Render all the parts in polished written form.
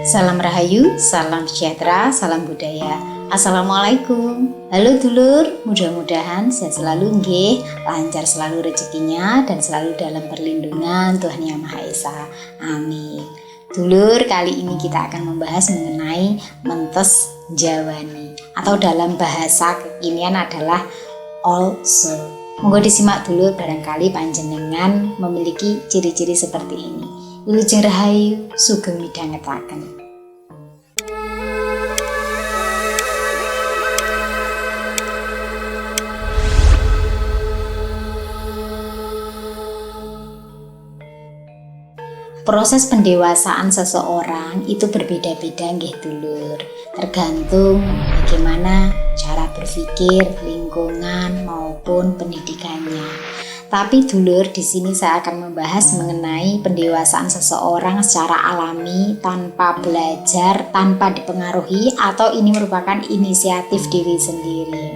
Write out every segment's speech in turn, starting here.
Salam Rahayu, salam sejahtera, salam budaya. Assalamualaikum. Halo dulur, mudah-mudahan sehat selalu nggih, lancar selalu rezekinya dan selalu dalam perlindungan Tuhan Yang Maha Esa. Amin. Dulur, kali ini kita akan membahas mengenai mentes jawani atau dalam bahasa kekinian adalah also. Monggo disimak dulu, barangkali panjenengan memiliki ciri-ciri seperti ini. Wilujeng Rahayu, sugeng midhangetaken. Proses pendewasaan seseorang itu berbeda-beda nggih dulur, tergantung bagaimana cara berpikir, lingkungan maupun pendidikannya. Tapi dulur, di sini saya akan membahas mengenai pendewasaan seseorang secara alami, tanpa belajar, tanpa dipengaruhi, atau ini merupakan inisiatif diri sendiri.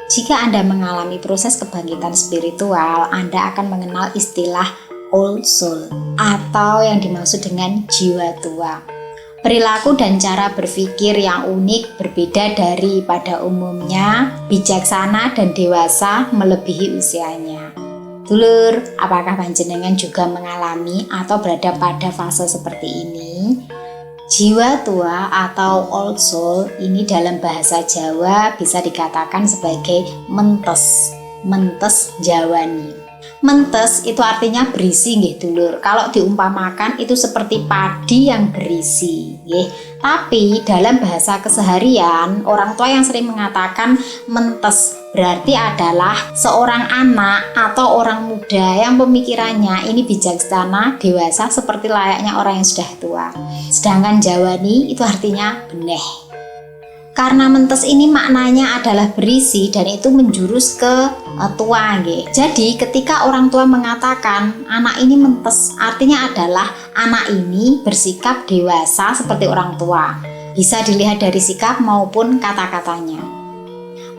Jika Anda mengalami proses kebangkitan spiritual, Anda akan mengenal istilah old soul atau yang dimaksud dengan jiwa tua. Perilaku dan cara berpikir yang unik berbeda daripada umumnya, bijaksana dan dewasa melebihi usianya. Dulur, apakah panjenengan juga mengalami atau berada pada fase seperti ini? Jiwa tua atau old soul ini dalam bahasa Jawa bisa dikatakan sebagai mentes jawani. Mentes itu artinya berisi nggih dulur. Kalau diumpamakan itu seperti padi yang berisi nggih. Tapi dalam bahasa keseharian orang tua yang sering mengatakan mentes berarti adalah seorang anak atau orang muda yang pemikirannya ini bijaksana, dewasa seperti layaknya orang yang sudah tua. Sedangkan jawani itu artinya beneh. Karena mentes ini maknanya adalah berisi dan itu menjurus ke tua nggih. Jadi ketika orang tua mengatakan anak ini mentes, artinya adalah anak ini bersikap dewasa seperti orang tua. Bisa dilihat dari sikap maupun kata-katanya.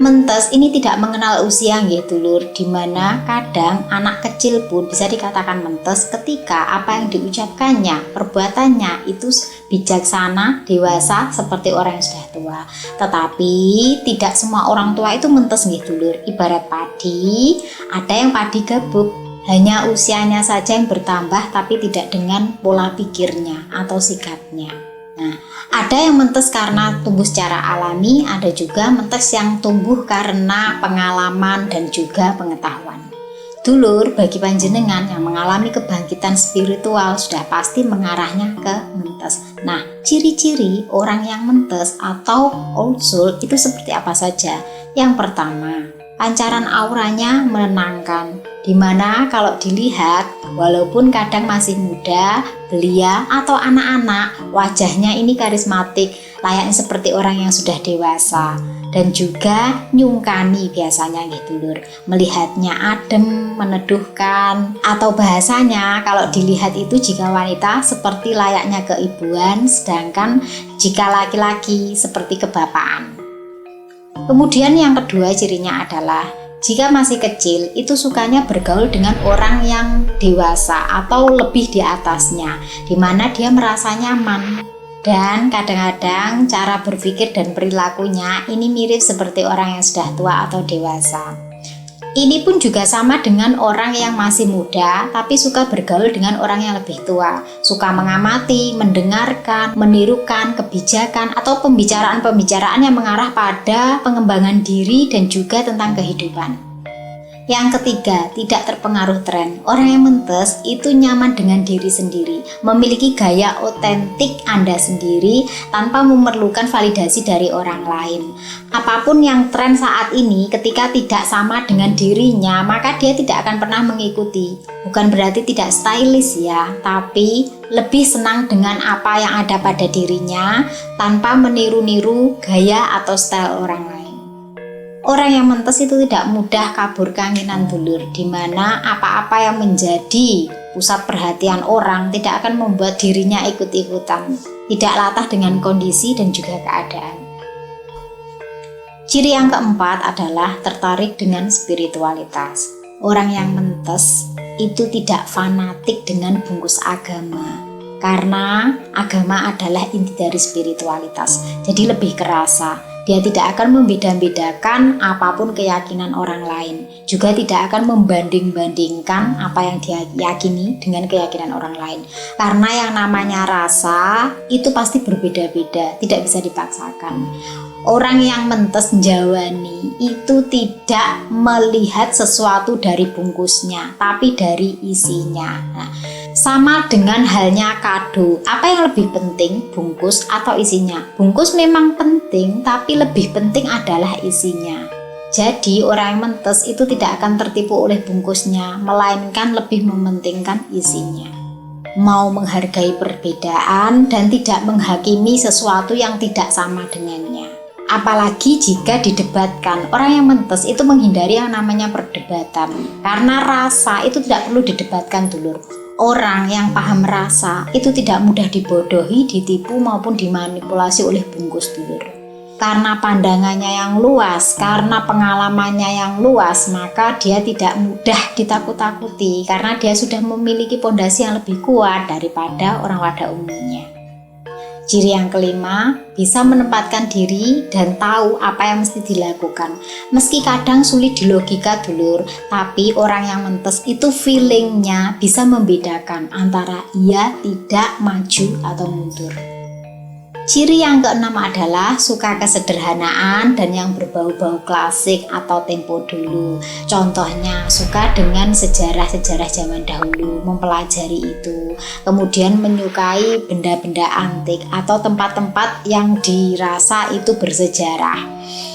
Mentes ini tidak mengenal usia nggih dulur, dimana kadang anak kecil pun bisa dikatakan mentes ketika apa yang diucapkannya, perbuatannya itu bijaksana, dewasa seperti orang yang sudah tua. Tetapi tidak semua orang tua itu mentes nggih dulur. Ibarat padi, ada yang padi gabuk, hanya usianya saja yang bertambah tapi tidak dengan pola pikirnya atau sikapnya. Nah, ada yang mentes karena tumbuh secara alami, ada juga mentes yang tumbuh karena pengalaman dan juga pengetahuan. Dulur, bagi panjenengan yang mengalami kebangkitan spiritual sudah pasti mengarahnya ke mentes. Nah, ciri-ciri orang yang mentes atau old soul itu seperti apa saja? Yang pertama, pancaran auranya menenangkan, dimana kalau dilihat walaupun kadang masih muda, belia atau anak-anak, wajahnya ini karismatik, layaknya seperti orang yang sudah dewasa. Dan juga nyungkani biasanya gitu dulur, melihatnya adem, meneduhkan, atau bahasanya kalau dilihat itu jika wanita seperti layaknya keibuan, sedangkan jika laki-laki seperti kebapaan. Kemudian yang kedua cirinya adalah jika masih kecil itu sukanya bergaul dengan orang yang dewasa atau lebih di atasnya, di mana dia merasa nyaman. Dan kadang-kadang cara berpikir dan perilakunya ini mirip seperti orang yang sudah tua atau dewasa. Ini pun juga sama dengan orang yang masih muda tapi suka bergaul dengan orang yang lebih tua, suka mengamati, mendengarkan, menirukan kebijakan atau pembicaraan-pembicaraan yang mengarah pada pengembangan diri dan juga tentang kehidupan. Yang ketiga, tidak terpengaruh tren. Orang yang mentes itu nyaman dengan diri sendiri, memiliki gaya otentik Anda sendiri tanpa memerlukan validasi dari orang lain. Apapun yang tren saat ini, ketika tidak sama dengan dirinya, maka dia tidak akan pernah mengikuti. Bukan berarti tidak stylish ya, tapi lebih senang dengan apa yang ada pada dirinya tanpa meniru-niru gaya atau style orang lain. Orang yang mentes itu tidak mudah kabur keanginan dulur, di mana apa-apa yang menjadi pusat perhatian orang tidak akan membuat dirinya ikut-ikutan, tidak latah dengan kondisi dan juga keadaan. Ciri yang keempat adalah tertarik dengan spiritualitas. Orang yang mentes itu tidak fanatik dengan bungkus agama. Karena agama adalah inti dari spiritualitas, jadi lebih kerasa. Dia tidak akan membeda-bedakan apapun keyakinan orang lain, juga tidak akan membanding-bandingkan apa yang dia yakini dengan keyakinan orang lain. Karena yang namanya rasa itu pasti berbeda-beda, tidak bisa dipaksakan. Orang yang mentes njawani itu tidak melihat sesuatu dari bungkusnya, tapi dari isinya. Nah, sama dengan halnya kado, apa yang lebih penting, bungkus atau isinya? Bungkus memang penting, tapi lebih penting adalah isinya. Jadi orang yang mentes itu tidak akan tertipu oleh bungkusnya, melainkan lebih mementingkan isinya. Mau menghargai perbedaan dan tidak menghakimi sesuatu yang tidak sama dengannya. Apalagi jika didebatkan, orang yang mentes itu menghindari yang namanya perdebatan. Karena rasa itu tidak perlu didebatkan dulur. Orang yang paham rasa itu tidak mudah dibodohi, ditipu maupun dimanipulasi oleh bungkus dulur. Karena pandangannya yang luas, karena pengalamannya yang luas, maka dia tidak mudah ditakut-takuti karena dia sudah memiliki pondasi yang lebih kuat daripada orang pada umumnya. Ciri yang kelima, bisa menempatkan diri dan tahu apa yang mesti dilakukan. Meski kadang sulit dilogika dulur, tapi orang yang mentes itu feelingnya bisa membedakan antara iya, tidak, maju, atau mundur. Ciri yang keenam adalah suka kesederhanaan dan yang berbau-bau klasik atau tempo dulu. Contohnya suka dengan sejarah-sejarah zaman dahulu, mempelajari itu. Kemudian menyukai benda-benda antik atau tempat-tempat yang dirasa itu bersejarah.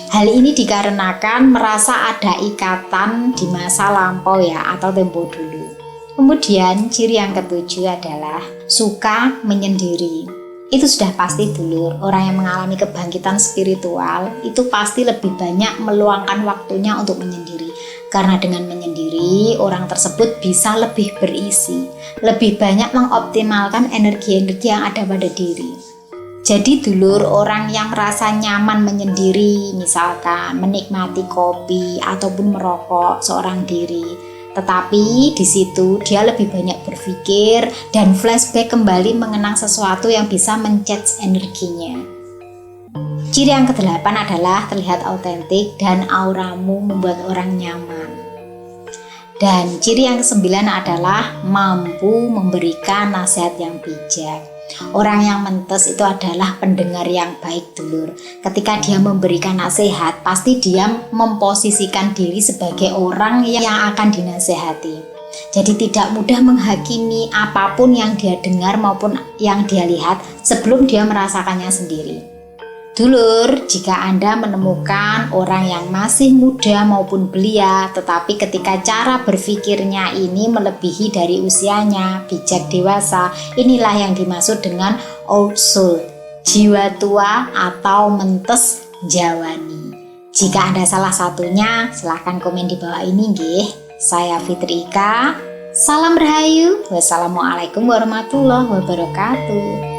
Hal ini dikarenakan merasa ada ikatan di masa lampau ya atau tempo dulu. Kemudian ciri yang ketujuh adalah suka menyendiri. Itu sudah pasti dulur, orang yang mengalami kebangkitan spiritual itu pasti lebih banyak meluangkan waktunya untuk menyendiri. Karena dengan menyendiri, orang tersebut bisa lebih berisi, lebih banyak mengoptimalkan energi-energi yang ada pada diri. Jadi dulur, orang yang merasa nyaman menyendiri, misalkan menikmati kopi ataupun merokok seorang diri, tetapi di situ dia lebih banyak berpikir dan flashback kembali mengenang sesuatu yang bisa men-charge energinya. Ciri yang kedelapan adalah terlihat autentik dan auramu membuat orang nyaman. Dan ciri yang kesembilan adalah mampu memberikan nasihat yang bijak. Orang yang mentes itu adalah pendengar yang baik dulur. Ketika dia memberikan nasihat, pasti dia memposisikan diri sebagai orang yang akan dinasehati. Jadi tidak mudah menghakimi apapun yang dia dengar maupun yang dia lihat sebelum dia merasakannya sendiri. Dulur, jika Anda menemukan orang yang masih muda maupun belia, tetapi ketika cara berpikirnya ini melebihi dari usianya, bijak dewasa, inilah yang dimaksud dengan old soul, jiwa tua atau mentes njawani. Jika Anda salah satunya, silahkan komen di bawah ini nggih. Saya Fitri Ika, salam rahayu, wassalamualaikum warahmatullahi wabarakatuh.